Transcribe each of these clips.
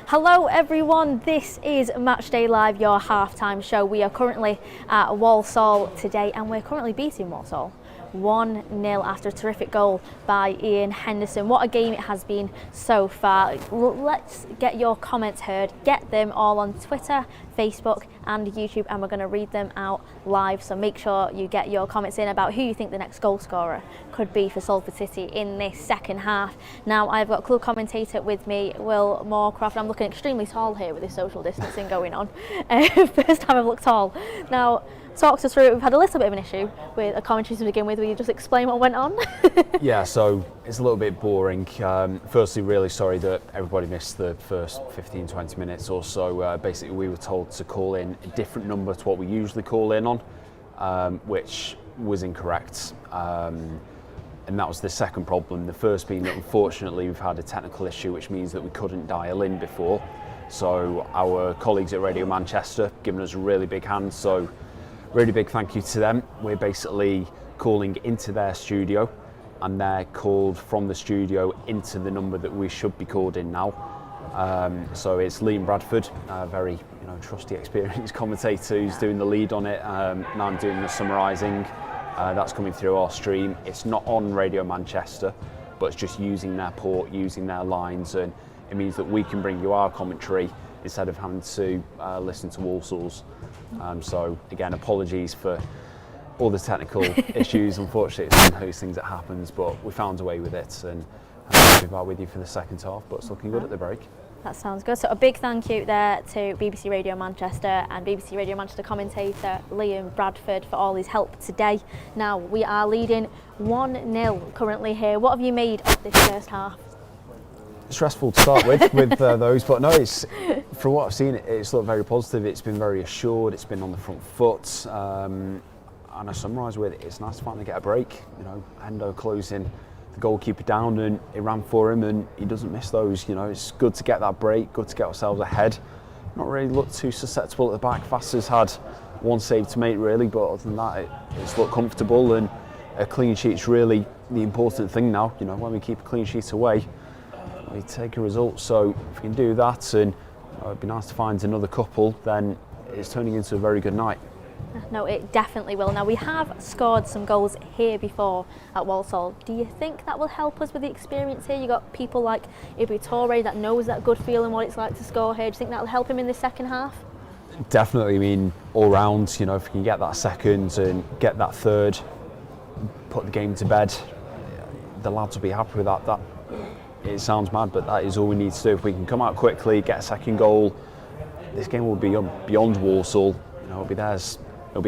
Hello everyone, this is Matchday Live, your halftime show. We are currently at Walsall today and we're currently beating Walsall 1-0 after a terrific goal by Ian Henderson. What a game it has been so far. Let's get your comments heard. Get them all on Twitter, Facebook and YouTube, and we're going to read them out live. So make sure you get your comments in about who you think the next goal scorer could be for Salford City in this second half. Now I've got club commentator with me, Will Moorcroft. I'm looking extremely tall here with this social distancing going on. First time I've looked tall. Now, talk us through it. We've had a little bit of an issue with a commentary to begin with. Will you just explain what went on? Yeah, so it's a little bit boring. Firstly, really sorry that everybody missed the first 15-20 minutes or so. Basically, we were told to call in a different number to what we usually call in on, which was incorrect. And that was the second problem. The first being that unfortunately we've had a technical issue, which means that we couldn't dial in before. So our colleagues at Radio Manchester giving us a really big hand. So really big thank you to them. We're basically calling into their studio and they're called from the studio into the number that we should be called in now. So it's Liam Bradford, a very trusty, experienced commentator who's doing the lead on it. Now I'm doing the summarising. That's coming through our stream. It's not on Radio Manchester, but it's just using their port, using their lines, and it means that we can bring you our commentary instead of having to listen to Walsall's. So again, apologies for all the technical issues. Unfortunately, it's one of those things that happens, but we found a way with it, and I'll be back with you for the second half, but it's looking good at the break. That sounds good. So a big thank you there to BBC Radio Manchester and BBC Radio Manchester commentator Liam Bradford for all his help today. Now we are leading 1-0 currently here. What have you made of this first half? Stressful to start with those, but no, it's, from what I've seen, it's looked very positive. It's been very assured. It's been on the front foot, and I summarise with it. It's nice to finally get a break. Endo closing the goalkeeper down, and it ran for him, and he doesn't miss those. It's good to get that break. Good to get ourselves ahead. Not really looked too susceptible at the back. Vassar's had one save to make really, but other than that, it's looked comfortable, and a clean sheet's really the important thing now. When we keep a clean sheet away, we take a result. So if we can do that, and it'd be nice to find another couple, then it's turning into a very good night. No, it definitely will. Now we have scored some goals here before at Walsall. Do you think that will help us with the experience here? You got people like Ibu Toure that knows that good feeling, what it's like to score here. Do you think that will help him in the second half? Definitely. I mean, all round, if we can get that second and get that third, put the game to bed, the lads will be happy with that. It sounds mad, but that is all we need to do. If we can come out quickly, get a second goal, this game will be beyond Walsall. It'll be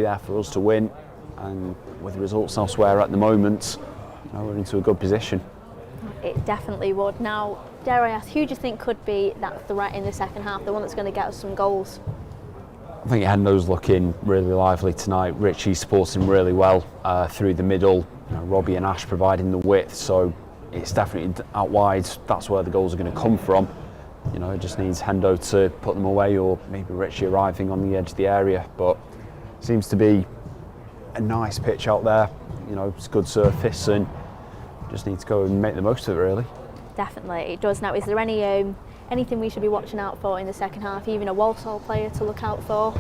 there for us to win, and with the results elsewhere at the moment, we're into a good position. It definitely would. Now, dare I ask, who do you think could be that threat in the second half, the one that's going to get us some goals? I think Endo's looking really lively tonight. Richie's supporting really well through the middle. Robbie and Ash providing the width, so it's definitely out wide. That's where the goals are going to come from. It just needs Hendo to put them away, or maybe Richie arriving on the edge of the area. But seems to be a nice pitch out there. It's a good surface, and just need to go and make the most of it, really. Definitely, it does. Now, is there anything we should be watching out for in the second half? Even a Walsall player to look out for?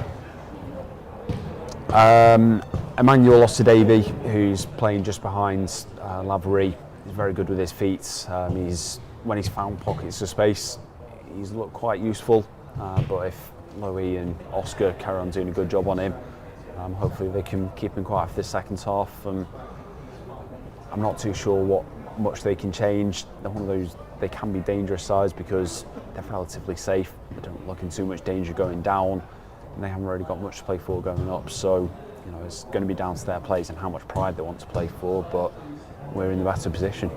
Emmanuel Osadavy, who's playing just behind Lavery. He's very good with his feet. When he's found pockets of space, he's looked quite useful. But if Louis and Oscar carry on doing a good job on him, hopefully they can keep him quiet for this second half. I'm not too sure what much they can change. They're one of those, they can be dangerous sides because they're relatively safe. They don't look in too much danger going down, and they haven't really got much to play for going up. So, it's going to be down to their players and how much pride they want to play for, but we're in the better position.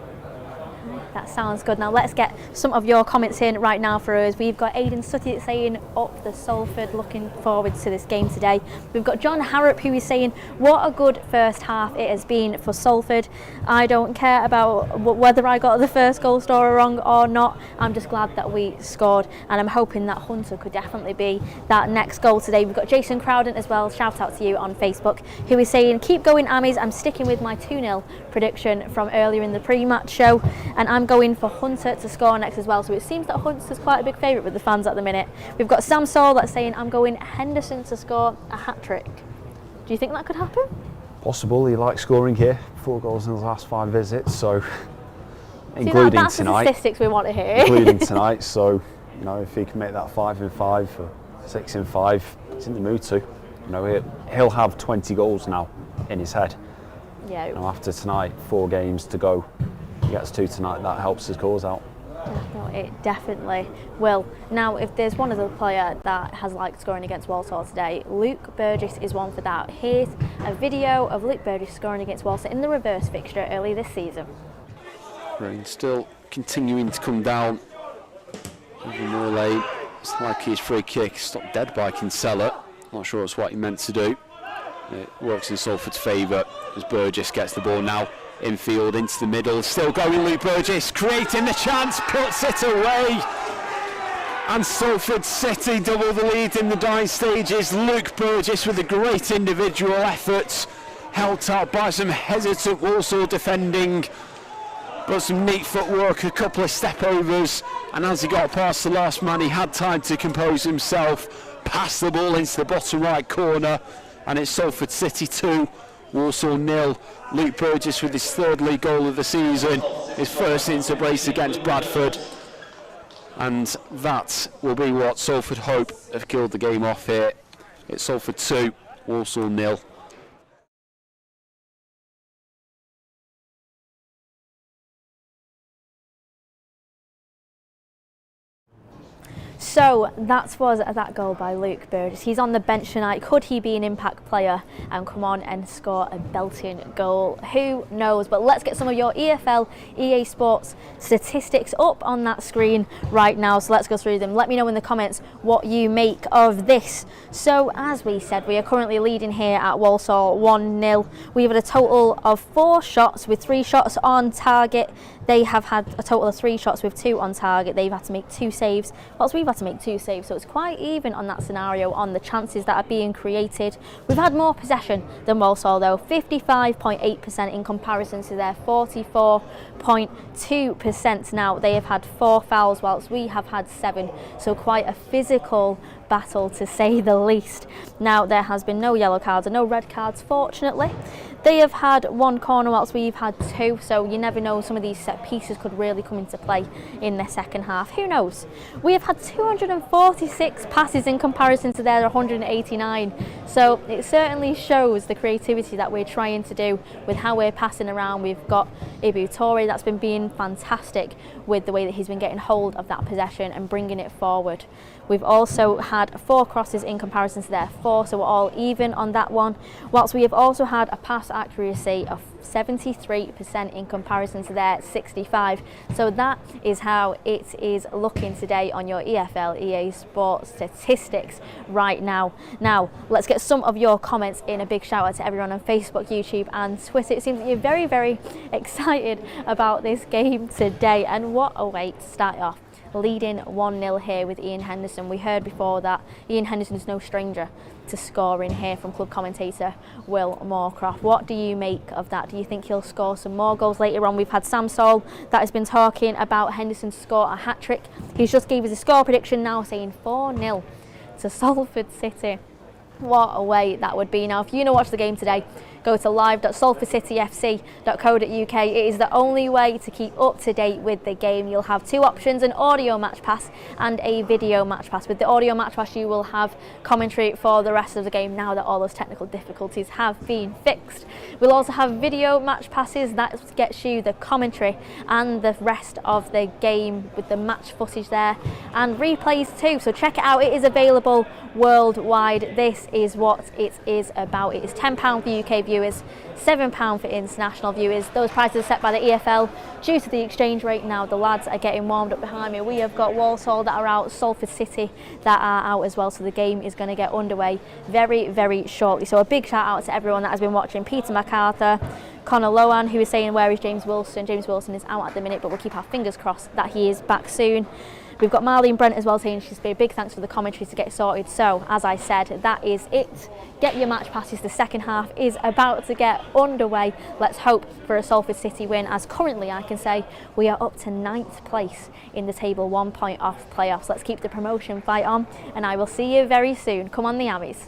That sounds good. Now let's get some of your comments in right now for us. We've got Aidan Sutty saying up the Salford, looking forward to this game today. We've got John Harrop who is saying what a good first half it has been for Salford. I don't care about whether I got the first goal scorer wrong or not. I'm just glad that we scored, and I'm hoping that Hunter could definitely be that next goal today. We've got Jason Crowden as well, shout out to you on Facebook, who is saying keep going Ammies, I'm sticking with my 2-0 prediction from earlier in the pre-match show. and I'm going for Hunter to score next as well. So it seems that Hunter's quite a big favourite with the fans at the minute. We've got Sam Saul that's saying I'm going Henderson to score a hat-trick. Do you think that could happen? Possible. He likes scoring here. 4 goals in his last 5 visits, so including that's tonight. The statistics we want to hear. Including tonight, so you know, if he can make that 5 in 5 or 6 in 5, he's in the mood to. You know, he'll have 20 goals now in his head. Yeah. You know, after tonight, 4 games to go. He gets 2 tonight. That helps his cause out. No, it definitely will. Now, if there's one other player that has liked scoring against Walsall today, Luke Burgess is one for that. Here's a video of Luke Burgess scoring against Walsall in the reverse fixture early this season. Rain still continuing to come down. Even more late. It's like his free kick stopped dead by Kinsella. Not sure it's what he meant to do. It works in Salford's favour as Burgess gets the ball now infield into the middle. Still going Luke Burgess, creating the chance, puts it away. And Salford City double the lead in the dying stages. Luke Burgess with a great individual effort, helped out by some hesitant Walsall defending, but some neat footwork, a couple of step overs, and as he got past the last man he had time to compose himself, pass the ball into the bottom right corner, and it's Salford City 2, Walsall 0. Luke Burgess with his 3rd league goal of the season, his first into brace against Bradford, and that will be what Salford hope have killed the game off here. It's Salford 2, Walsall 0. So that was that goal by Luke Burgess. He's on the bench tonight. Could he be an impact player and come on and score a belting goal? Who knows? But let's get some of your EFL, EA Sports statistics up on that screen right now. So let's go through them. Let me know in the comments what you make of this. So as we said, we are currently leading here at Walsall 1-0. We've had a total of 4 shots with 3 shots on target. They have had a total of 3 shots with 2 on target. They've had to make 2 saves, whilst we've had to make 2 saves. So it's quite even on that scenario on the chances that are being created. We've had more possession than Walsall though, 55.8% in comparison to their 44.2%. Now they have had 4 fouls whilst we have had 7. So quite a physical battle to say the least. Now there has been no yellow cards and no red cards, fortunately. They have had 1 corner whilst we've had 2, so you never know, some of these set pieces could really come into play in the second half. Who knows? We have had 246 passes in comparison to their 189, so it certainly shows the creativity that we're trying to do with how we're passing around. We've got Ibu Toure that's been being fantastic with the way that he's been getting hold of that possession and bringing it forward. We've also had 4 crosses in comparison to their 4, so we're all even on that one. Whilst we have also had a pass accuracy of 73% in comparison to their 65. So that is how it is looking today on your EFL EA Sports statistics right now. Now, let's get some of your comments in. A big shout out to everyone on Facebook, YouTube and Twitter. It seems that you're very, very excited about this game today, and what a way to start off. Leading 1-0 here with Ian Henderson. We heard before that Ian Henderson is no stranger to scoring here from club commentator Will Moorcroft. What do you make of that? Do you think he'll score some more goals later on? We've had Sam Saul that has been talking about Henderson to score a hat-trick. He's just gave us a score prediction now, saying 4-0 to Salford City. What a way that would be. Now, if you want to watch the game today, go to live.salfordcityfc.co.uk. It is the only way to keep up to date with the game. You'll have 2 options, an audio match pass and a video match pass. With the audio match pass, you will have commentary for the rest of the game now that all those technical difficulties have been fixed. We'll also have video match passes. That gets you the commentary and the rest of the game with the match footage there, and replays too. So check it out. It is available worldwide. This is what it is about. It is £10 for UK viewers, £7 for international viewers. Those prices are set by the EFL due to the exchange rate. Now the lads are getting warmed up behind me. We have got Walsall that are out, Salford City that are out as well, so the game is going to get underway very, very shortly. So a big shout out to everyone that has been watching. Peter MacArthur, Connor Lohan, who is saying, where is James Wilson? James Wilson is out at the minute, but we'll keep our fingers crossed that he is back soon. We've got Marlene Brent as well saying she's been a big thanks for the commentary to get sorted. So, as I said, that is it. Get your match passes. The second half is about to get underway. Let's hope for a Salford City win, as currently I can say we are up to 9th place in the table, 1 point off playoffs. Let's keep the promotion fight on, and I will see you very soon. Come on, the Abbeys.